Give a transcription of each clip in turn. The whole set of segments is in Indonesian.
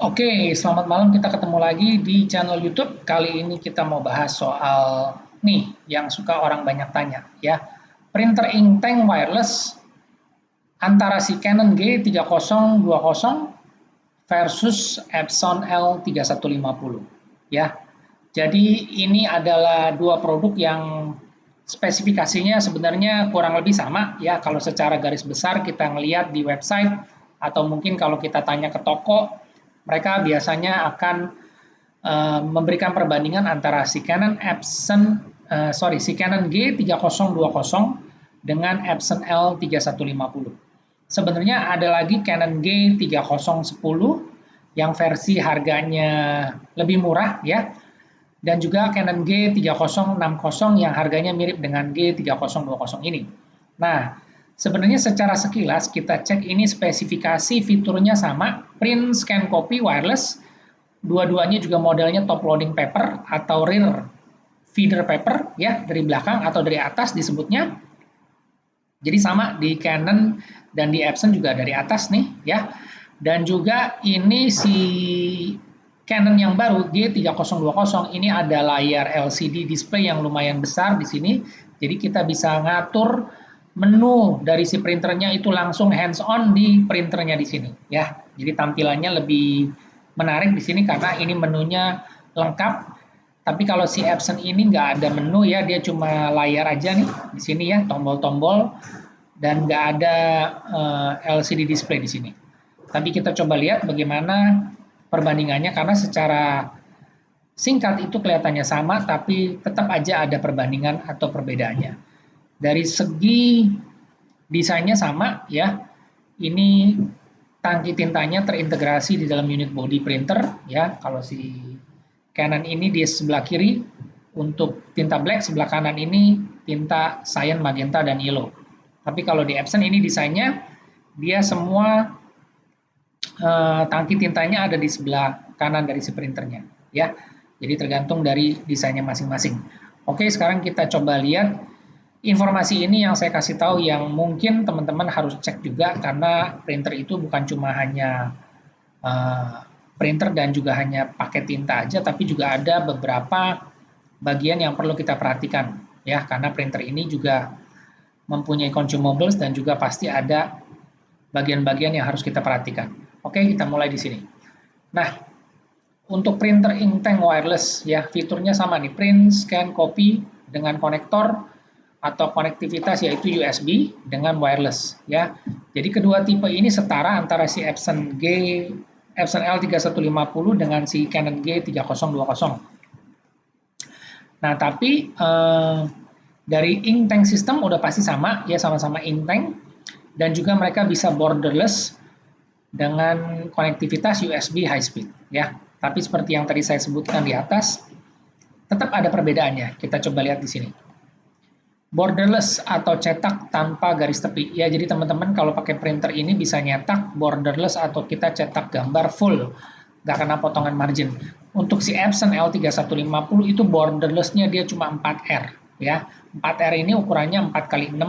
Oke, selamat malam. Kita ketemu lagi di channel YouTube. Kali ini kita mau bahas soal nih yang suka orang banyak tanya ya. Printer inktank wireless antara si Canon G3020 versus Epson L3150 ya. Jadi ini adalah dua produk yang spesifikasinya sebenarnya kurang lebih sama ya. Kalau secara garis besar kita ngelihat di website atau mungkin kalau kita tanya ke toko, mereka biasanya akan memberikan perbandingan antara si Canon si Canon G3020 dengan Epson L3150. Sebenarnya ada lagi Canon G3010 yang versi harganya lebih murah ya, dan juga Canon G3060 yang harganya mirip dengan G3020 ini. Nah, sebenarnya secara sekilas kita cek ini spesifikasi fiturnya sama, print, scan, copy, wireless. Dua-duanya juga modelnya top loading paper atau rear feeder paper ya, dari belakang atau dari atas disebutnya. Jadi sama di Canon dan di Epson juga dari atas nih ya. Dan juga ini si Canon yang baru G3020 ini ada layar LCD display yang lumayan besar di sini. Jadi kita bisa ngatur menu dari si printernya itu langsung hands on di printernya di sini ya. Jadi tampilannya lebih menarik di sini karena ini menunya lengkap. Tapi kalau si Epson ini nggak ada menu ya, dia cuma layar aja nih di sini ya, tombol-tombol dan nggak ada LCD display di sini. Tapi kita coba lihat bagaimana perbandingannya karena secara singkat itu kelihatannya sama, tapi tetap aja ada perbandingan atau perbedaannya. Dari segi desainnya sama ya, ini tangki tintanya terintegrasi di dalam unit body printer ya. Kalau si Canon ini di sebelah kiri untuk tinta black, sebelah kanan ini tinta cyan, magenta, dan yellow. Tapi kalau di Epson ini desainnya dia semua tangki tintanya ada di sebelah kanan dari si printernya ya. Jadi tergantung dari desainnya masing-masing. Oke, sekarang kita coba lihat informasi ini yang saya kasih tahu yang mungkin teman-teman harus cek juga karena printer itu bukan cuma hanya printer dan juga hanya pakai tinta aja, tapi juga ada beberapa bagian yang perlu kita perhatikan ya, karena printer ini juga mempunyai consumables dan juga pasti ada bagian-bagian yang harus kita perhatikan. Oke, kita mulai di sini. Nah, untuk printer inktank wireless ya, fiturnya sama nih, print, scan, copy dengan konektor atau konektivitas yaitu USB dengan wireless ya. Jadi kedua tipe ini setara antara si Epson L3150 dengan si Canon G3020. Nah, tapi dari inktank system udah pasti sama ya, sama-sama inktank dan juga mereka bisa borderless dengan konektivitas USB high speed ya. Tapi seperti yang tadi saya sebutkan di atas, tetap ada perbedaannya. Kita coba lihat di sini. Borderless atau cetak tanpa garis tepi. Ya, jadi teman-teman kalau pakai printer ini bisa nyetak borderless atau kita cetak gambar full, nggak kena potongan margin. Untuk si Epson L3150 itu borderless-nya dia cuma 4R ya. 4R ini ukurannya 4x6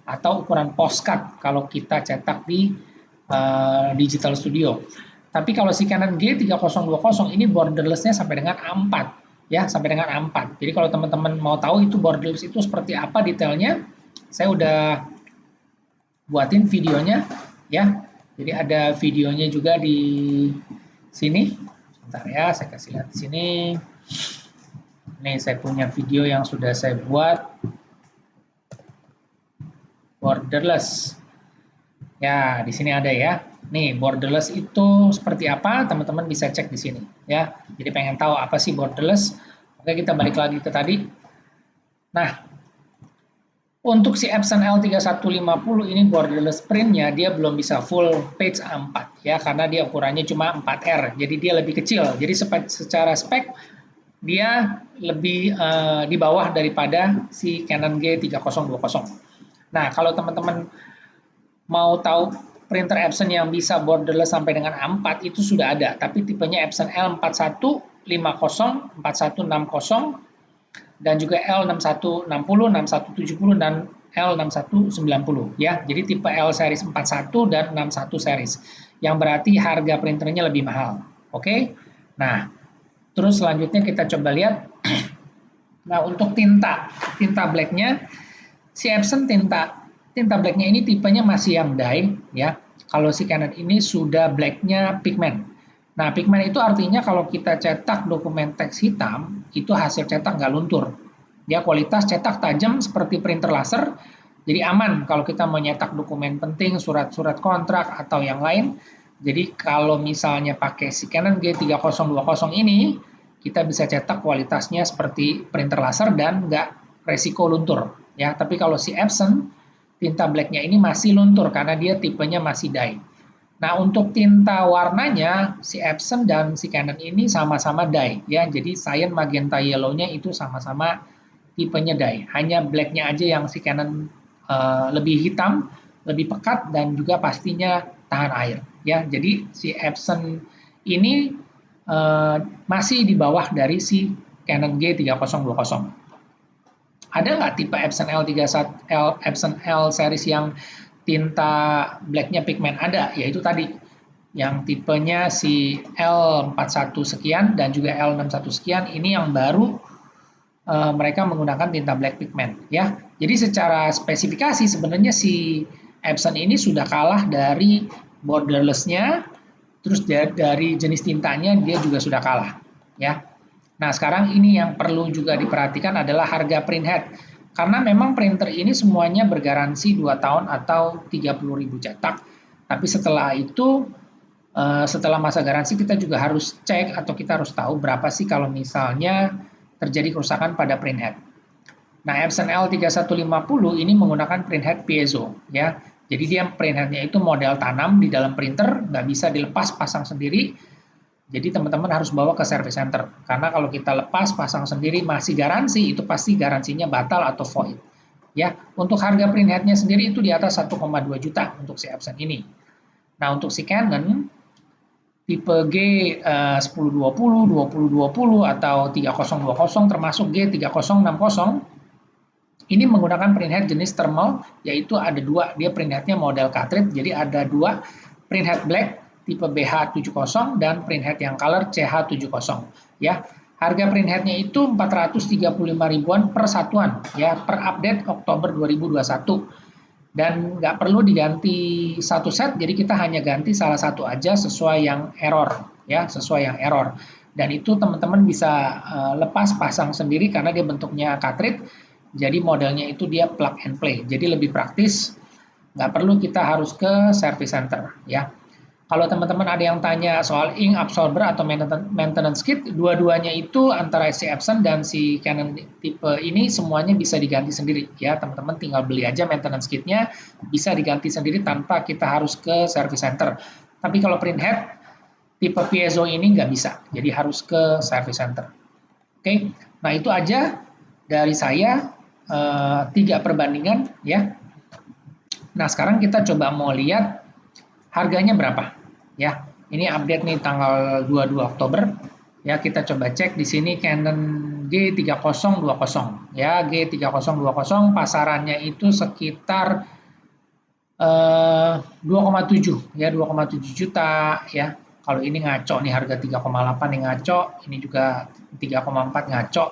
atau ukuran postcard kalau kita cetak di Digital Studio. Tapi kalau si Canon G3020 ini borderless-nya sampai dengan A4 ya, sampai dengan A4. Jadi kalau teman-teman mau tahu itu borderless itu seperti apa detailnya, saya udah buatin videonya ya. Jadi ada videonya juga di sini. Sebentar ya, saya kasih lihat di sini. Nih saya punya video yang sudah saya buat borderless. Ya, di sini ada ya. Nih, borderless itu seperti apa? Teman-teman bisa cek di sini ya. Jadi pengen tahu apa sih borderless? Oke, kita balik lagi ke tadi. Nah, untuk si Epson L3150 ini borderless print-nya dia belum bisa full page A4 ya, karena dia ukurannya cuma 4R. Jadi dia lebih kecil. Jadi secara spek dia lebih di bawah daripada si Canon G3020. Nah, kalau teman-teman mau tahu printer Epson yang bisa borderless sampai dengan A4 itu sudah ada, tapi tipenya Epson L4150, 4160, dan juga L6160, 6170, dan L6190 ya. Jadi tipe L series 41 dan 61 series. Yang berarti harga printernya lebih mahal Oke. Nah, terus selanjutnya kita coba lihat. Nah, untuk tinta blacknya, si Epson tinta blacknya ini tipenya masih yang dye ya. Kalau si Canon ini sudah blacknya pigment. Nah, pigment itu artinya kalau kita cetak dokumen teks hitam, itu hasil cetak nggak luntur. Ya, kualitas cetak tajam seperti printer laser, jadi aman kalau kita menyetak dokumen penting, surat-surat kontrak, atau yang lain. Jadi kalau misalnya pakai si Canon G3020 ini, kita bisa cetak kualitasnya seperti printer laser dan nggak resiko luntur. Ya, tapi kalau si Epson, tinta blacknya ini masih luntur karena dia tipenya masih dye. Nah, untuk tinta warnanya, si Epson dan si Canon ini sama-sama dye. Ya, jadi cyan, magenta, yellow-nya itu sama-sama tipenya dye. Hanya blacknya aja yang si Canon lebih hitam, lebih pekat, dan juga pastinya tahan air. Ya, jadi si Epson ini masih di bawah dari si Canon G3020. Ada nggak tipe Epson L31, Epson L series yang tinta blacknya pigment? Ada, yaitu tadi yang tipenya si L41 sekian dan juga L61 sekian, ini yang baru mereka menggunakan tinta black pigment ya. Jadi secara spesifikasi sebenarnya si Epson ini sudah kalah dari borderless-nya, terus dari jenis tintanya dia juga sudah kalah ya. Nah, sekarang ini yang perlu juga diperhatikan adalah harga printhead. Karena memang printer ini semuanya bergaransi 2 tahun atau 30.000 cetak. Tapi setelah itu, setelah masa garansi kita juga harus cek atau kita harus tahu berapa sih kalau misalnya terjadi kerusakan pada printhead. Nah, Epson L3150 ini menggunakan printhead piezo ya. Jadi dia printheadnya itu model tanam di dalam printer, nggak bisa dilepas pasang sendiri. Jadi teman-teman harus bawa ke service center. Karena kalau kita lepas pasang sendiri masih garansi, itu pasti garansinya batal atau void. Ya, untuk harga printheadnya sendiri itu di atas 1,2 juta untuk si Epson ini. Nah, untuk si Canon tipe G 1020, 2020 atau 3020 termasuk G3060 ini menggunakan printhead jenis thermal, yaitu ada dua, dia printheadnya model cartridge, jadi ada dua, printhead black tipe BH70 dan printhead yang color CH70 ya. Harga printheadnya itu 435 ribuan per satuan ya, per update Oktober 2021. Dan nggak perlu diganti satu set, jadi kita hanya ganti salah satu aja sesuai yang error ya, sesuai yang error. Dan itu teman-teman bisa lepas pasang sendiri karena dia bentuknya cartridge. Jadi modelnya itu dia plug and play. Jadi lebih praktis, nggak perlu kita harus ke service center ya. Kalau teman-teman ada yang tanya soal ink absorber atau maintenance kit, dua-duanya itu antara si Epson dan si Canon tipe ini semuanya bisa diganti sendiri ya. Teman-teman tinggal beli aja maintenance kitnya, bisa diganti sendiri tanpa kita harus ke service center. Tapi kalau printhead tipe piezo ini nggak bisa, jadi harus ke service center. Oke, nah itu aja dari saya 3 perbandingan ya. Nah sekarang kita coba mau lihat harganya berapa ya. Ini update nih tanggal 22 Oktober. Ya, kita coba cek di sini Canon G3020 ya, G3020 pasarannya itu sekitar 2,7 ya, 2,7 juta ya. Kalau ini ngaco nih harga 3,8 nih ngaco, ini juga 3,4 ngaco.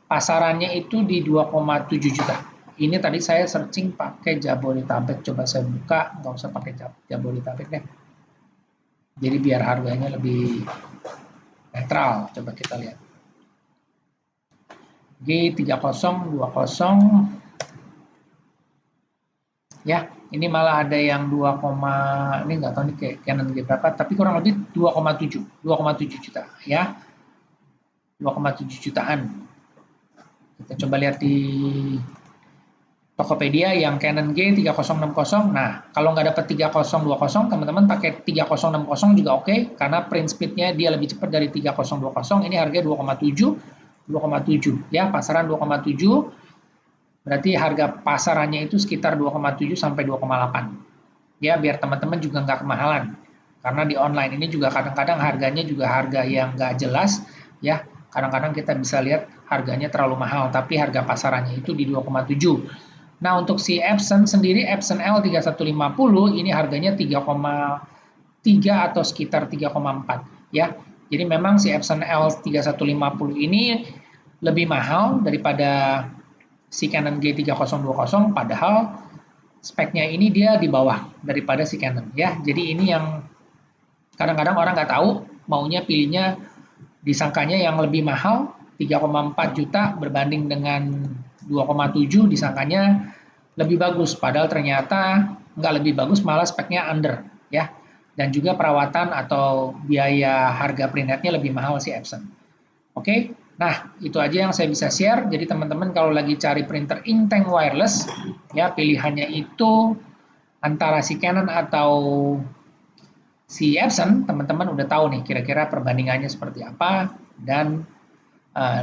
Pasarannya itu di 2,7 juta. Ini tadi saya searching pakai Jabodetabek, coba saya buka, nggak usah pakai Jabodetabek deh. Jadi biar harganya lebih netral, coba kita lihat. G3020 ya, ini malah ada yang 2, ini nggak tahu nih kayak Canon G berapa, tapi kurang lebih 2,7 juta ya, 2,7 jutaan. Kita coba lihat di Tokopedia yang Canon G3060. Nah, kalau nggak dapat 3020, teman-teman pakai 3060 juga oke, karena print speed-nya dia lebih cepat dari 3020. Ini harga 2,7 ya, pasaran 2,7. Berarti harga pasarannya itu sekitar 2,7 sampai 2,8. Ya, biar teman-teman juga nggak kemahalan. Karena di online ini juga kadang-kadang harganya juga harga yang nggak jelas ya. Kadang-kadang kita bisa lihat harganya terlalu mahal, tapi harga pasarannya itu di 2,7. Nah, untuk si Epson sendiri, Epson L3150 ini harganya 3,3 atau sekitar 3,4 ya. Jadi memang si Epson L3150 ini lebih mahal daripada si Canon G3020, padahal speknya ini dia di bawah daripada si Canon ya. Jadi ini yang kadang-kadang orang nggak tahu, maunya pilihnya disangkanya yang lebih mahal 3,4 juta berbanding dengan 2,7 disangkanya lebih bagus, padahal ternyata nggak lebih bagus, malah speknya under ya. Dan juga perawatan atau biaya harga printheadnya lebih mahal si Epson. Oke, nah itu aja yang saya bisa share. Jadi teman-teman kalau lagi cari printer inktank wireless, ya pilihannya itu antara si Canon atau si Epson, teman-teman udah tahu nih kira-kira perbandingannya seperti apa dan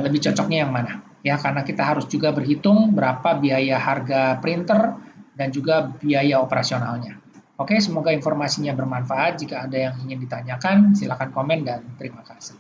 lebih cocoknya yang mana. Ya, karena kita harus juga berhitung berapa biaya harga printer dan juga biaya operasionalnya. Oke, semoga informasinya bermanfaat. Jika ada yang ingin ditanyakan, silakan komen dan terima kasih.